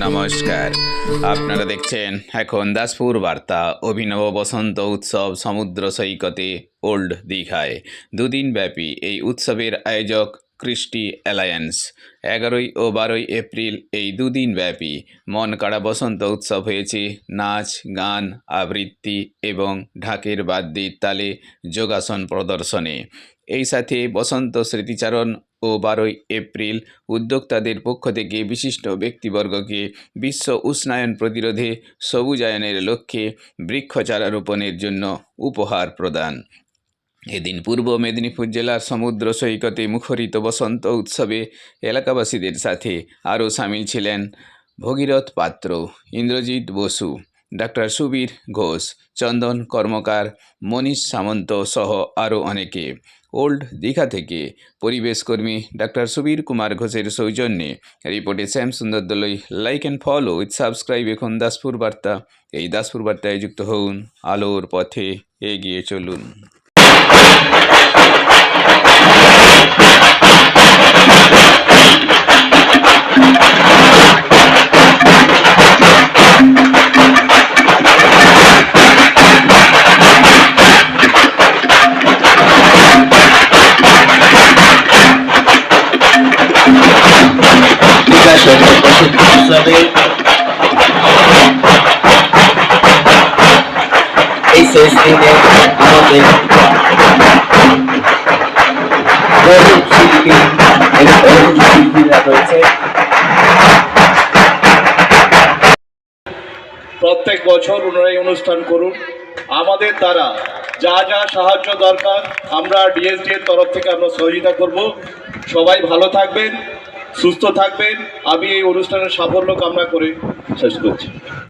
নমস্কার, আপনারা দেখছেন এখন দাসপুর বার্তা। অভিনব বসন্ত উৎসব সমুদ্র সৈকতে ওল্ড দীঘায় দুদিন ব্যাপী এই উৎসবের আয়োজক ক্রিস্টি অ্যালায়েন্স। 11 ও 12 এপ্রিল এই দুদিন ব্যাপী মন কাড়া বসন্ত উৎসব হয়েছে নাচ, গান, আবৃত্তি এবং ঢাকের বাদ্যের তালে যোগাসন প্রদর্শনে। এই সাথে বসন্ত স্মৃতিচারণ ও 12 এপ্রিল উদ্যোক্তাদের পক্ষ থেকে বিশিষ্ট ব্যক্তিবর্গকে বিশ্ব উষ্ণায়ন প্রতিরোধে সবুজায়নের লক্ষ্যে বৃক্ষ চারা রোপণের জন্য উপহার প্রদান। এদিন পূর্ব মেদিনীপুর জেলার সমুদ্র সৈকতে মুখরিত বসন্ত উৎসবে এলাকাবাসীদের সাথে আরও সামিল ছিলেন ভগীরথ পাত্র, ইন্দ্রজিৎ বসু, ডাক্তার সুবীর ঘোষ, চন্দন কর্মকার, মনীষ সামন্ত সহ আরও অনেকে। ওল্ড দীঘা থেকে পরিবেশকর্মী ডাক্তার সুবীর কুমার ঘোষের সৌজন্যে রিপোর্টে শ্যাম সুন্দর দলই। Like and follow with subscribe এখন দাসপুর বার্তা। এই দাসপুর বার্তায় যুক্ত হন, আলোর পথে এগিয়ে চলুন। এই শেষ দিনে আমাদের বহু শিল্পী এবং বহু শিল্পীরা রয়েছে। প্রত্যেক বছর ওনারাই অনুষ্ঠান করুন। আমাদের দ্বারা যা যা সাহায্য দরকার আমরা ডিএসডি এর তরফ থেকে আমরা সহযোগিতা করব। সবাই ভালো থাকবেন, সুস্থ থাকবেন। আমি এই অনুষ্ঠানের সাফল্য কামনা করে শেষ করছি।